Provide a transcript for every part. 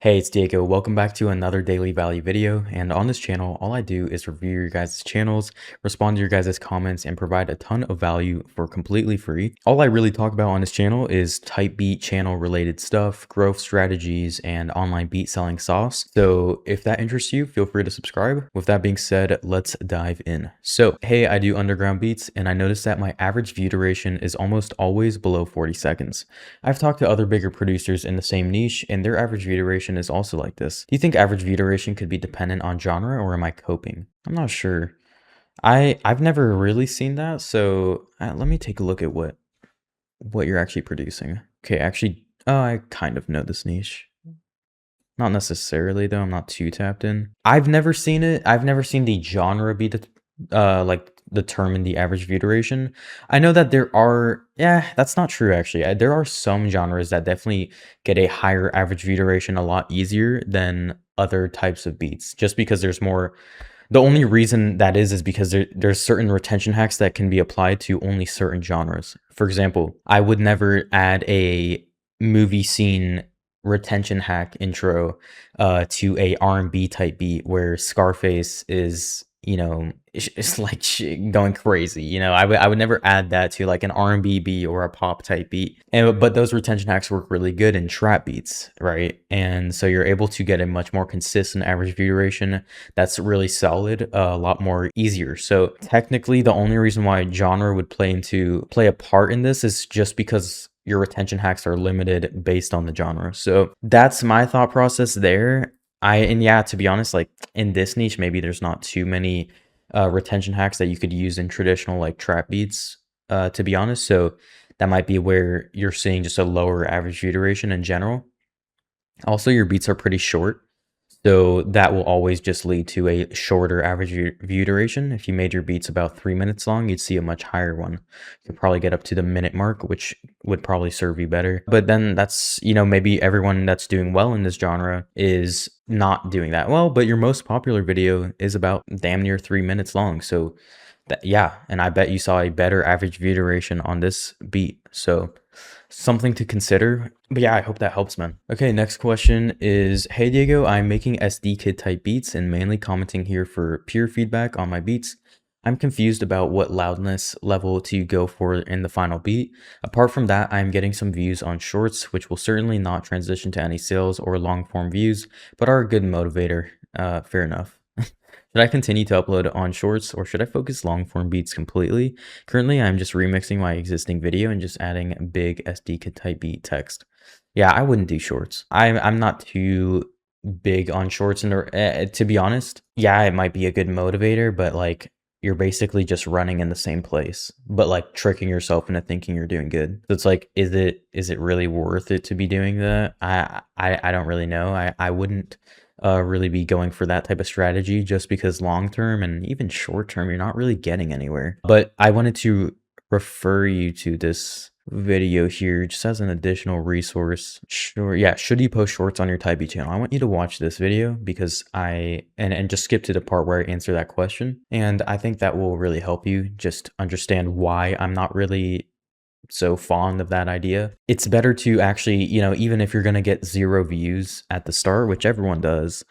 Hey, it's Diego. Welcome back to another daily value video. And on this channel, all I do is review your guys' channels, respond to your guys' comments, and provide a ton of value for completely free. All I really talk about on this channel is type beat channel related stuff, growth strategies, and online beat selling sauce. So if that interests you, feel free to subscribe. With that being said, let's dive in. So, hey, I do underground beats, and I noticed that my average view duration is almost always below 40 seconds. I've talked to other bigger producers in the same niche, and their average view duration is also like this. Do you think average view duration could be dependent on genre, or am I coping? I'm not sure. I've never really seen that, so let me take a look at what you're actually producing. Okay, actually, I kind of know this niche. Not necessarily though. I'm not too tapped in. I've never seen it. I've never seen the genre be like determine the average view duration. I know that there are, yeah, that's not true actually. There are some genres that definitely get a higher average view duration a lot easier than other types of beats, just because there's more. The only reason that is because there's certain retention hacks that can be applied to only certain genres. For example, I would never add a movie scene retention hack intro to a R&B type beat where Scarface is, it's like going crazy. I would never add that to like an R&B beat or a pop type beat. But those retention hacks work really good in trap beats, right? And so you're able to get a much more consistent average view duration that's really solid, a lot more easier. So technically, the only reason why genre would play a part in this is just because your retention hacks are limited based on the genre. So that's my thought process there. And yeah, to be honest, like in this niche, maybe there's not too many retention hacks that you could use in traditional like trap beats, to be honest. So that might be where you're seeing just a lower average view duration in general. Also, your beats are pretty short, so that will always just lead to a shorter average view duration. If you made your beats about 3 minutes long, you'd see a much higher one. You'd probably get up to the minute mark, which would probably serve you better. But then that's, maybe everyone that's doing well in this genre is not doing that well, but your most popular video is about damn near 3 minutes long. So yeah, and I bet you saw a better average view duration on this beat. So something to consider. But yeah, I hope that helps, man. Okay, next question is, hey Diego, I'm making SD kid type beats and mainly commenting here for peer feedback on my beats. I'm confused about what loudness level to go for in the final beat. Apart from that, I'm getting some views on shorts, which will certainly not transition to any sales or long form views, but are a good motivator. Fair enough. Should I continue to upload on shorts, or should I focus long form beats completely? Currently, I'm just remixing my existing video and just adding big SD kid type beat text. Yeah, I wouldn't do shorts. I'm not too big on shorts, and to be honest, yeah, it might be a good motivator, but like you're basically just running in the same place, but like tricking yourself into thinking you're doing good. So it's like, is it really worth it to be doing that? I don't really know. I wouldn't really be going for that type of strategy, just because long term and even short term, you're not really getting anywhere. But I wanted to refer you to this video here just as an additional resource. Sure, yeah, should you post shorts on your type beat channel? I want you to watch this video because and just skip to the part where I answer that question, and I think that will really help you just understand why I'm not really so fond of that idea. It's better to actually, even if you're going to get 0 views at the start, which everyone does,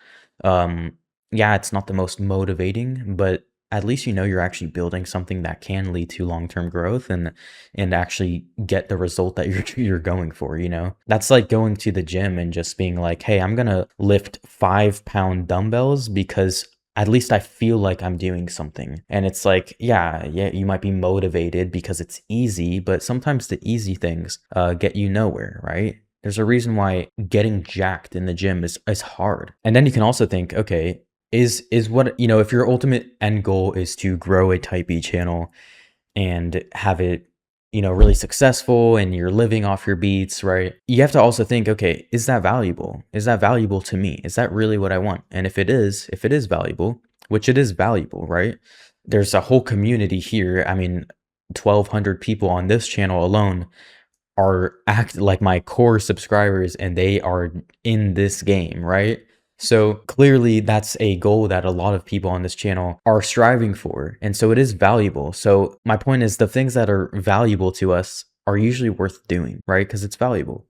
yeah, it's not the most motivating, but at least you're actually building something that can lead to long-term growth and actually get the result that you're going for. That's like going to the gym and just being like, hey, I'm gonna lift 5-pound dumbbells because at least I feel like I'm doing something. And it's like, yeah, you might be motivated because it's easy, but sometimes the easy things get you nowhere, right? There's a reason why getting jacked in the gym is hard. And then you can also think, okay, is what, if your ultimate end goal is to grow a type B channel and have it, really successful, and you're living off your beats, right? You have to also think, okay, is that valuable? Is that valuable to me? Is that really what I want? And if it is valuable, which it is valuable, right? There's a whole community here. I mean, 1,200 people on this channel alone are like my core subscribers, and they are in this game, right? So clearly that's a goal that a lot of people on this channel are striving for. And so it is valuable. So my point is, the things that are valuable to us are usually worth doing, right? Because it's valuable.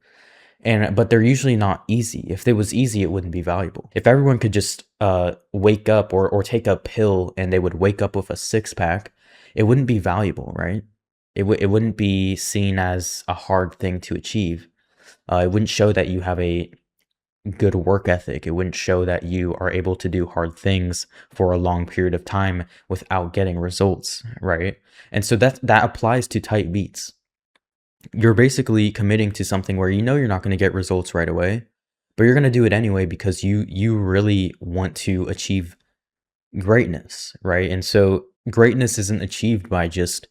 But they're usually not easy. If it was easy, it wouldn't be valuable. If everyone could just wake up or take a pill and they would wake up with a six pack, it wouldn't be valuable, right? It wouldn't be seen as a hard thing to achieve. It wouldn't show that you have a good work ethic. It wouldn't show that you are able to do hard things for a long period of time without getting results, right? And so that applies to tight beats. You're basically committing to something where you know you're not going to get results right away, but you're going to do it anyway because you really want to achieve greatness, right? And so greatness isn't achieved by just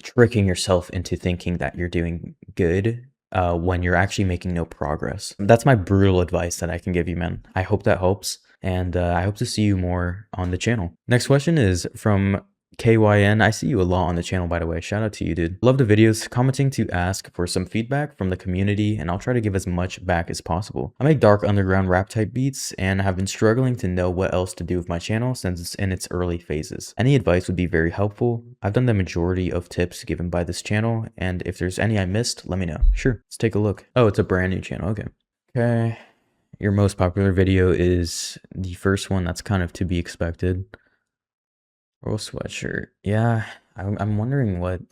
tricking yourself into thinking that you're doing good when you're actually making no progress. That's my brutal advice that I can give you, man. I hope that helps, and I hope to see you more on the channel. Next question is from KYN. I see you a lot on the channel, by the way. Shout out to you, dude. Love the videos. Commenting to ask for some feedback from the community, and I'll try to give as much back as possible. I make dark underground rap type beats and have been struggling to know what else to do with my channel since it's in its early phases. Any advice would be very helpful. I've done the majority of tips given by this channel, and if there's any I missed, let me know. Sure, let's take a look. Oh, it's a brand new channel. Okay. Your most popular video is the first one. That's kind of to be expected. Earl sweatshirt. Yeah, I'm wondering what,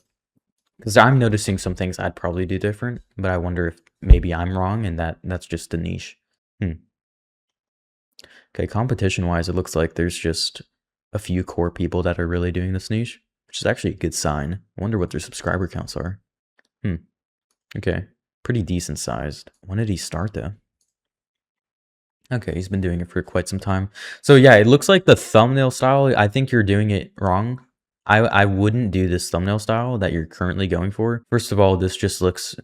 because I'm noticing some things I'd probably do different, but I wonder if maybe I'm wrong and that's just a niche. Okay, competition-wise, it looks like there's just a few core people that are really doing this niche, which is actually a good sign. I wonder what their subscriber counts are. Okay, pretty decent sized. When did he start though? Okay, he's been doing it for quite some time. So yeah, it looks like the thumbnail style, I think you're doing it wrong. I wouldn't do this thumbnail style that you're currently going for. First of all, this just looks,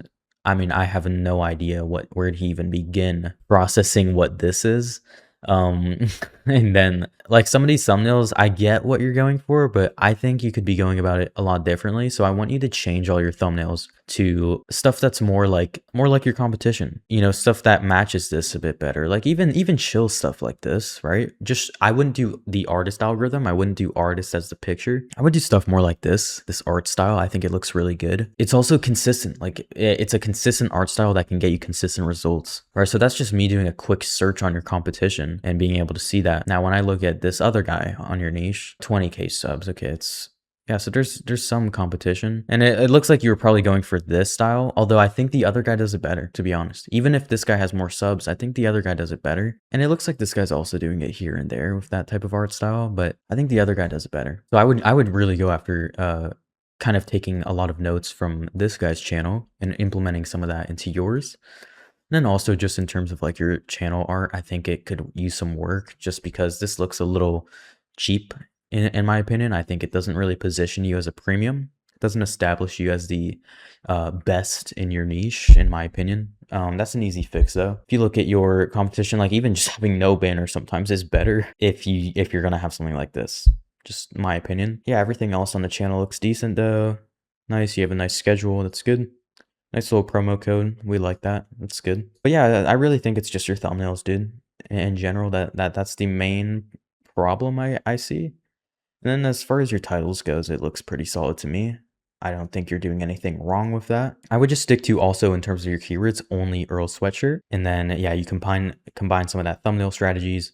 I mean, I have no idea where to even begin processing what this is. And then like some of these thumbnails, I get what you're going for, but I think you could be going about it a lot differently. So I want you to change all your thumbnails to stuff that's more like your competition, you know, stuff that matches this a bit better. Like even chill stuff like this, right? Just, I wouldn't do the artist algorithm. I wouldn't do artist as the picture. I would do stuff more like this art style. I think it looks really good. It's also consistent. Like it's a consistent art style that can get you consistent results, right? So that's just me doing a quick search on your competition and being able to see that. Now, when I look at this other guy on your niche, 20K subs. Okay, yeah, so there's some competition, and it looks like you were probably going for this style, although I think the other guy does it better, to be honest. Even if this guy has more subs, I think the other guy does it better. And it looks like this guy's also doing it here and there with that type of art style, but I think the other guy does it better. So I would really go after kind of taking a lot of notes from this guy's channel and implementing some of that into yours. And then also just in terms of like your channel art, I think it could use some work just because this looks a little cheap in my opinion. I think it doesn't really position you as a premium. It doesn't establish you as the best in your niche, in my opinion. That's an easy fix though. If you look at your competition, like even just having no banner sometimes is better if you're gonna have something like this. Just my opinion. Yeah, everything else on the channel looks decent though. Nice, you have a nice schedule, that's good. Nice little promo code. We like that. That's good. But yeah, I really think it's just your thumbnails, dude. In general, that's the main problem I see. And then as far as your titles goes, it looks pretty solid to me. I don't think you're doing anything wrong with that. I would just stick to also in terms of your keywords, only Earl sweatshirt. And then yeah, you combine some of that thumbnail strategies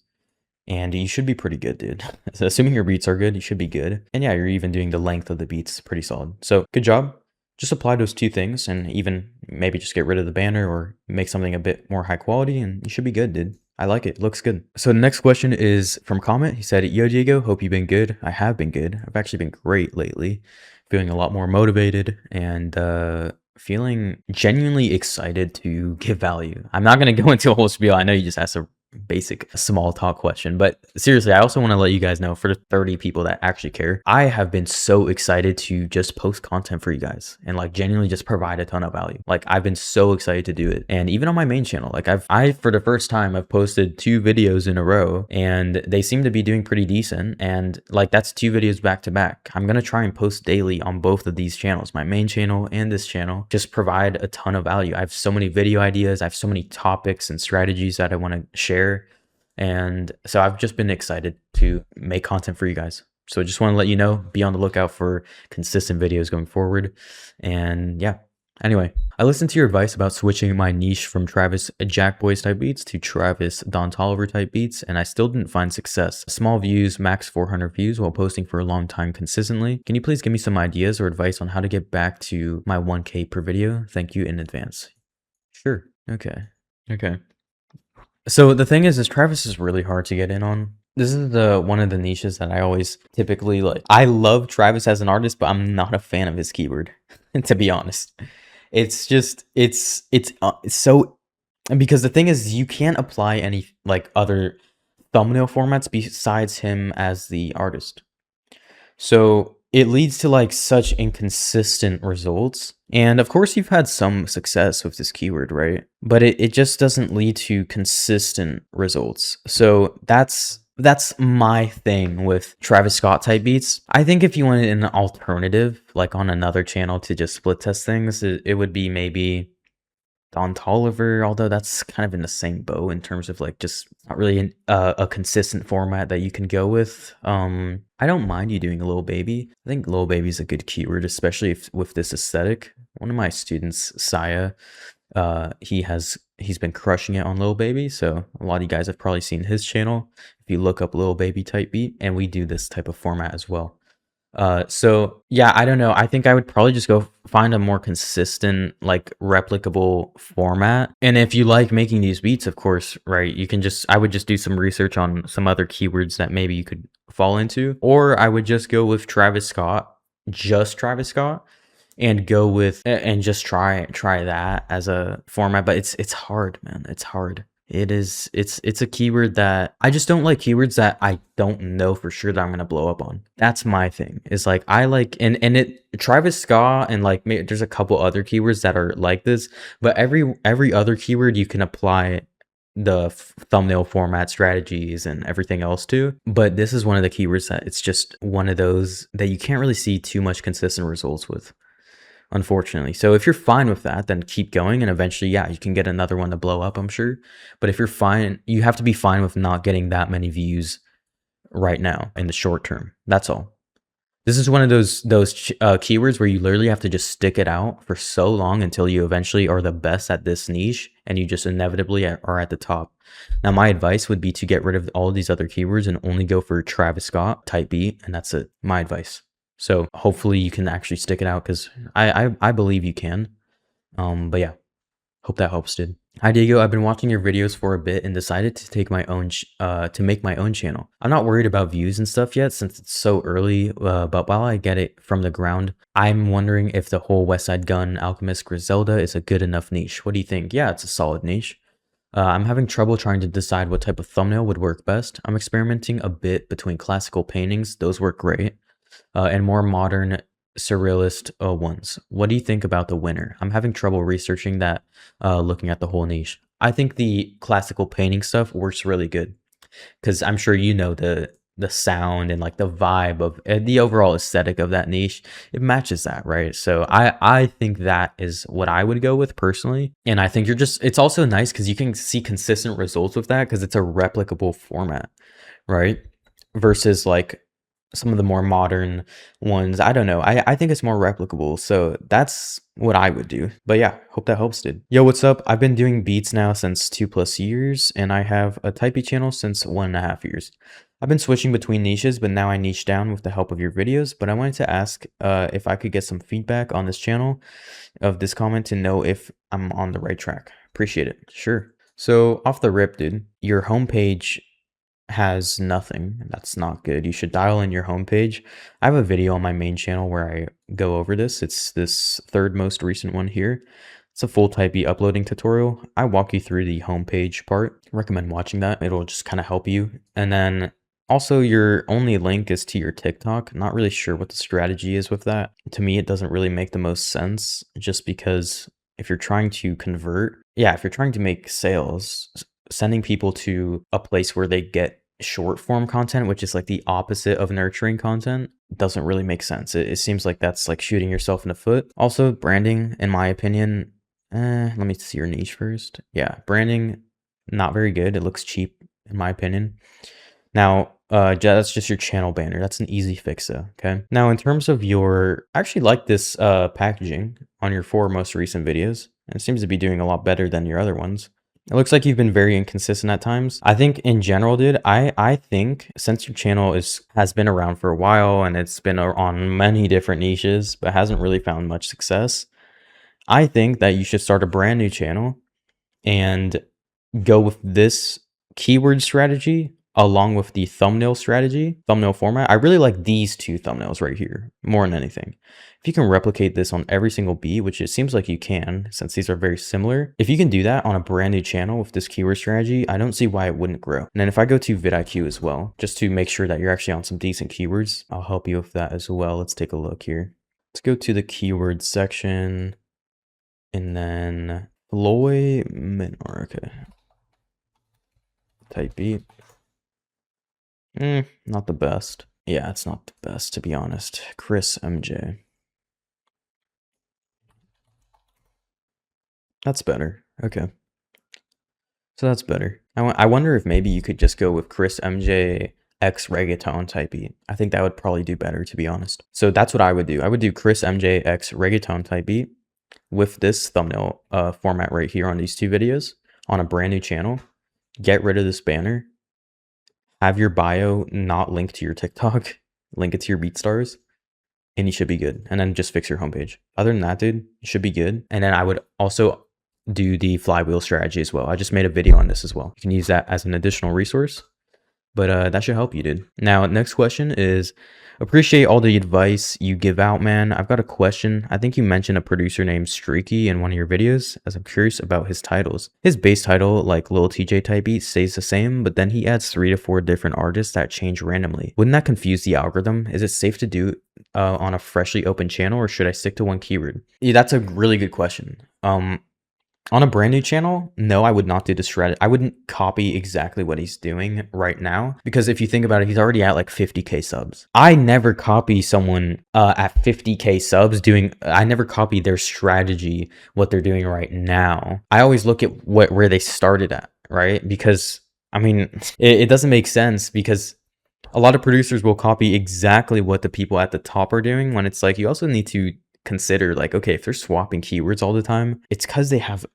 and you should be pretty good, dude. So assuming your beats are good, you should be good. And yeah, you're even doing the length of the beats pretty solid. So good job. Just apply those two things and even maybe just get rid of the banner or make something a bit more high quality and you should be good, dude. I like it. Looks good. So the next question is from Comment. He said, "Yo, Diego, hope you've been good." I have been good. I've actually been great lately. Feeling a lot more motivated and feeling genuinely excited to give value. I'm not going to go into a whole spiel. I know you just asked a basic small talk question, but seriously, I also want to let you guys know, for the 30 people that actually care, I have been so excited to just post content for you guys and like genuinely just provide a ton of value. Like I've been so excited to do it. And even on my main channel, like I for the first time I've posted 2 videos in a row and they seem to be doing pretty decent, and like that's 2 videos back to back. I'm going to try and post daily on both of these channels, my main channel and this channel. Just provide a ton of value. I have so many video ideas, I have so many topics and strategies that I want to share. And so I've just been excited to make content for you guys. So I just want to let you know, be on the lookout for consistent videos going forward. And yeah, Anyway, I listened to your advice about switching my niche from Travis Jack Boys type beats to Travis Don Tolliver type beats, and I still didn't find success. Small views, max 400 views while posting for a long time consistently. Can you please give me some ideas or advice on how to get back to my 1K per video? Thank you in advance. Sure. Okay. Okay. So the thing is Travis is really hard to get in on. This is the one of the niches that I always typically like. I love Travis as an artist, but I'm not a fan of his keyword, to be honest. It's just it's so, because the thing is you can't apply any like other thumbnail formats besides him as the artist. So it leads to like such inconsistent results. And of course, you've had some success with this keyword, right? But it just doesn't lead to consistent results. So that's my thing with Travis Scott type beats. I think if you wanted an alternative, like on another channel to just split test things, it would be maybe Don Tolliver, although that's kind of in the same boat in terms of like just not really a consistent format that you can go with. I don't mind you doing a Lil Baby. I think Lil Baby is a good keyword, especially if with this aesthetic. One of my students, Saya, he's been crushing it on Lil Baby, so a lot of you guys have probably seen his channel if you look up Lil Baby type beat, and we do this type of format as well. So yeah, I don't know. I think I would probably just go find a more consistent, like replicable format. And if you like making these beats, of course, right, you can just, I would just do some research on some other keywords that maybe you could fall into, or I would just go with Travis Scott, just Travis Scott, and go with and just try that as a format. But it's hard, man. It's hard. It is, it's a keyword that I just don't like, keywords that I don't know for sure that I'm gonna blow up on. That's my thing. Is like I like, and it Travis Scott and like there's a couple other keywords that are like this, but every other keyword you can apply the thumbnail format strategies and everything else to. But this is one of the keywords that it's just one of those that you can't really see too much consistent results with, unfortunately. So if you're fine with that, then keep going, and eventually, yeah, you can get another one to blow up, I'm sure. But if you're fine, you have to be fine with not getting that many views right now in the short term. That's all. This is one of those keywords where you literally have to just stick it out for so long until you eventually are the best at this niche, and you just inevitably are at the top. Now, my advice would be to get rid of all of these other keywords and only go for Travis Scott type beat, and that's it. My advice. So hopefully you can actually stick it out, because I believe you can. But yeah, hope that helps, dude. Hi Diego, I've been watching your videos for a bit and decided to take my own to make my own channel. I'm not worried about views and stuff yet since it's so early, but while I get it from the ground, I'm wondering if the whole West Side Gun Alchemist Griselda is a good enough niche. What do you think? Yeah, it's a solid niche. I'm having trouble trying to decide what type of thumbnail would work best. I'm experimenting a bit between classical paintings, those work great, and more modern surrealist ones. What do you think about the winner? I'm having trouble researching that, looking at the whole niche. I think the classical painting stuff works really good, because I'm sure you know the sound and like the vibe of the overall aesthetic of that niche, it matches that, right? So I think that is what I would go with personally. And I think it's also nice because you can see consistent results with that because it's a replicable format, right? Versus like some of the more modern ones. I don't know. I think it's more replicable. So that's what I would do. But yeah, hope that helps, dude. Yo, what's up? I've been doing beats now since 2+ years, and I have a typey channel since 1.5 years. I've been switching between niches, but now I niche down with the help of your videos. But I wanted to ask if I could get some feedback on this channel of this comment to know if I'm on the right track. Appreciate it. Sure. So off the rip, dude, your homepage has nothing. That's not good. You should dial in your homepage. I have a video on my main channel where I go over this. It's this third most recent one here. It's a full typey uploading tutorial. I walk you through the homepage part. I recommend watching that. It'll just kind of help you. And then also your only link is to your TikTok. Not really sure what the strategy is with that. To me, it doesn't really make the most sense, just because if you're trying to convert, if you're trying to make sales, sending people to a place where they get short form content, which is like the opposite of nurturing content, doesn't really make sense. It seems like that's like shooting yourself in the foot. Also, branding, in my opinion, let me see your niche first. Yeah, branding, not very good. It looks cheap, in my opinion. Now, that's just your channel banner. That's an easy fix though, okay? Now, in terms of your, I actually like this packaging on your 4 most recent videos. It seems to be doing a lot better than your other ones. It looks like you've been very inconsistent at times. I think in general, dude, I think since your channel has been around for a while and it's been on many different niches, but hasn't really found much success, I think that you should start a brand new channel and go with this keyword strategy along with the thumbnail strategy, thumbnail format. I really like these 2 thumbnails right here more than anything. If you can replicate this on every single beat, which it seems like you can since these are very similar, if you can do that on a brand new channel with this keyword strategy, I don't see why it wouldn't grow. And then if I go to vidIQ as well, just to make sure that you're actually on some decent keywords, I'll help you with that as well. Let's take a look here. Let's go to the keyword section and then Floyd Minor, okay. Type beat. Not the best. Yeah, it's not the best, to be honest. Chris MJ. That's better. Okay. So that's better. I wonder if maybe you could just go with Chris MJ X reggaeton type beat. I think that would probably do better, to be honest. So that's what I would do. I would do Chris MJ X reggaeton type beat with this thumbnail format right here on these 2 videos on a brand new channel. Get rid of this banner. Have your bio not linked to your TikTok, link it to your BeatStars, and you should be good. And then just fix your homepage. Other than that, dude, you should be good. And then I would also do the flywheel strategy as well. I just made a video on this as well. You can use that as an additional resource, but that should help you, dude. Now, next question is, appreciate all the advice you give out, man. I've got a question. I think you mentioned a producer named Streaky in one of your videos, as I'm curious about his titles. His base title, like Lil TJ type beat, stays the same, but then he adds 3 to 4 different artists that change randomly. Wouldn't that confuse the algorithm? Is it safe to do on a freshly opened channel, or should I stick to one keyword? Yeah, that's a really good question. On a brand new channel, no, I would not do the strategy. I wouldn't copy exactly what he's doing right now, because if you think about it, he's already at like 50K subs. I never copy someone at 50K subs I never copy their strategy, what they're doing right now. I always look at where they started at, right? Because I mean, it doesn't make sense, because a lot of producers will copy exactly what the people at the top are doing, when it's like you also need to consider, like, okay, if they're swapping keywords all the time, it's because they have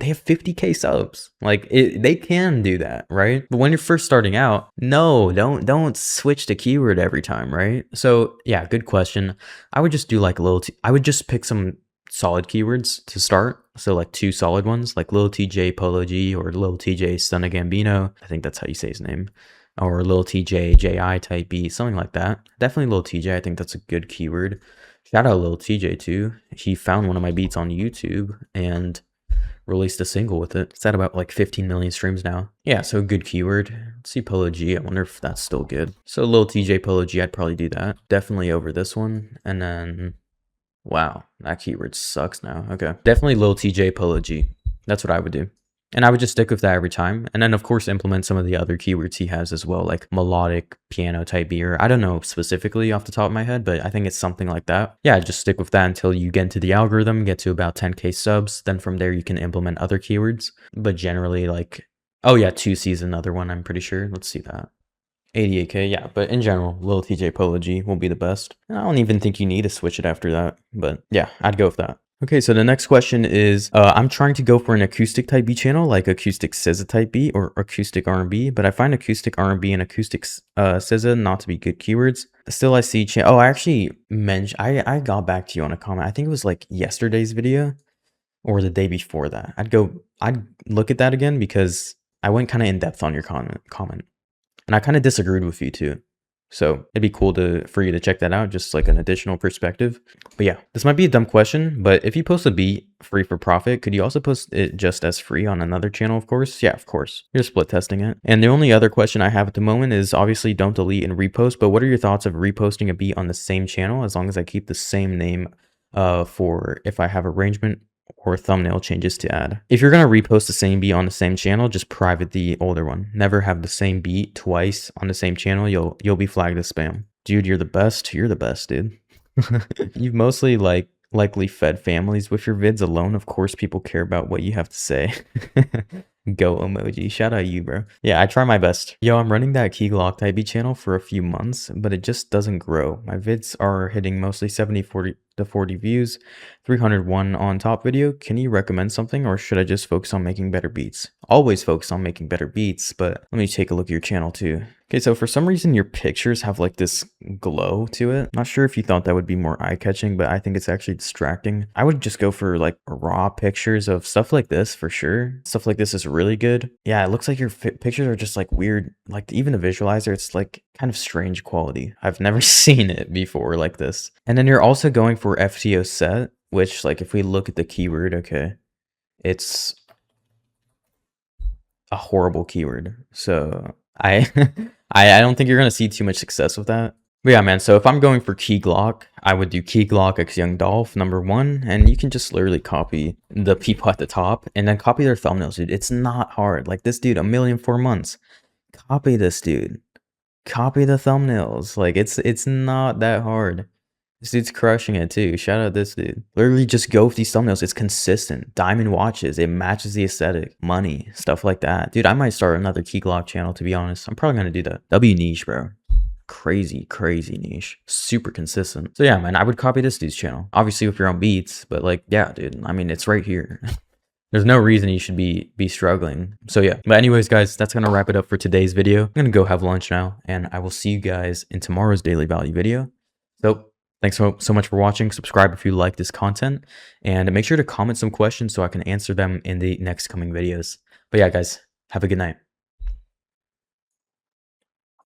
50K subs. Like, they can do that, right? But when you're first starting out, no, don't switch the keyword every time, right? So yeah, good question. I would just do like I would just pick some solid keywords to start. So like 2 solid ones, like Lil TJ Polo G or Lil TJ Stunna Gambino. I think that's how you say his name. Or Lil TJ JI type beat, something like that. Definitely Lil TJ. I think that's a good keyword. Shout out Lil TJ too. He found one of my beats on YouTube and released a single with it. It's at about like 15 million streams now. Yeah, so good keyword. Let's see Polo G. I wonder if that's still good. So Lil TJ Polo G, I'd probably do that. Definitely over this one. And then, wow, that keyword sucks now. Okay. Definitely Lil TJ Polo G. That's what I would do. And I would just stick with that every time. And then, of course, implement some of the other keywords he has as well, like melodic piano type beat. I don't know specifically off the top of my head, but I think it's something like that. Yeah, just stick with that until you get into the algorithm, get to about 10K subs. Then from there, you can implement other keywords. But generally, like, oh yeah, 2C is another one, I'm pretty sure. Let's see that. 88K, yeah. But in general, Lil TJ Polo G will be the best. And I don't even think you need to switch it after that. But yeah, I'd go with that. Okay, so the next question is, I'm trying to go for an acoustic type beat channel, like acoustic SZA type beat or acoustic R&B, but I find acoustic R&B and acoustic SZA not to be good keywords. Still, I see, I actually mentioned, I got back to you on a comment. I think it was like yesterday's video or the day before that. I'd look at that again because I went kind of in depth on your comment. And I kind of disagreed with you too. So it'd be cool for you to check that out, just like an additional perspective. But yeah, this might be a dumb question, but if you post a beat free for profit, could you also post it just as free on another channel, of course? Yeah, of course. You're split testing it. And the only other question I have at the moment is obviously don't delete and repost, but what are your thoughts of reposting a beat on the same channel as long as I keep the same name for if I have arrangement or thumbnail changes to add? If you're going to repost the same beat on the same channel, just private the older one. Never have the same beat twice on the same channel. You'll be flagged as spam. Dude, you're the best. You're the best, dude. You've mostly likely fed families with your vids alone. Of course, people care about what you have to say. Go emoji. Shout out you, bro. Yeah, I try my best. Yo, I'm running that Key Glock type B channel for a few months, but it just doesn't grow. My vids are hitting mostly 70, 40 to 40 views, 301 on top video. Can you recommend something, or should I just focus on making better beats? Always focus on making better beats, but let me take a look at your channel too. Okay, so for some reason your pictures have like this glow to it. Not sure if you thought that would be more eye-catching, but I think it's actually distracting. I would just go for like raw pictures of stuff like this for sure. Stuff like this is really good. Yeah, it looks like your pictures are just like weird. Like even the visualizer, it's like kind of strange quality. I've never seen it before like this. And then you're also going for FTO set, which like if we look at the keyword, okay, it's a horrible keyword. So I I don't think you're gonna see too much success with that. But yeah, man, so if I'm going for Key Glock, I would do Key Glock X Young Dolph #1, and you can just literally copy the people at the top and then copy their thumbnails, dude. It's not hard. Like this dude, 1,000,004 months. Copy this dude. Copy the thumbnails. Like it's not that hard. This dude's crushing it too. Shout out this dude. Literally just go with these thumbnails. It's consistent. Diamond watches. It matches the aesthetic. Money. Stuff like that. Dude, I might start another Key Glock channel, to be honest. I'm probably going to do that. W niche, bro. Crazy, crazy niche. Super consistent. So yeah, man, I would copy this dude's channel. Obviously with your own beats, but like, yeah, dude. I mean, it's right here. There's no reason you should be struggling. So yeah. But anyways, guys, that's going to wrap it up for today's video. I'm going to go have lunch now, and I will see you guys in tomorrow's daily value video. So thanks so much for watching. Subscribe if you like this content, and make sure to comment some questions so I can answer them in the next coming videos. But yeah, guys, have a good night.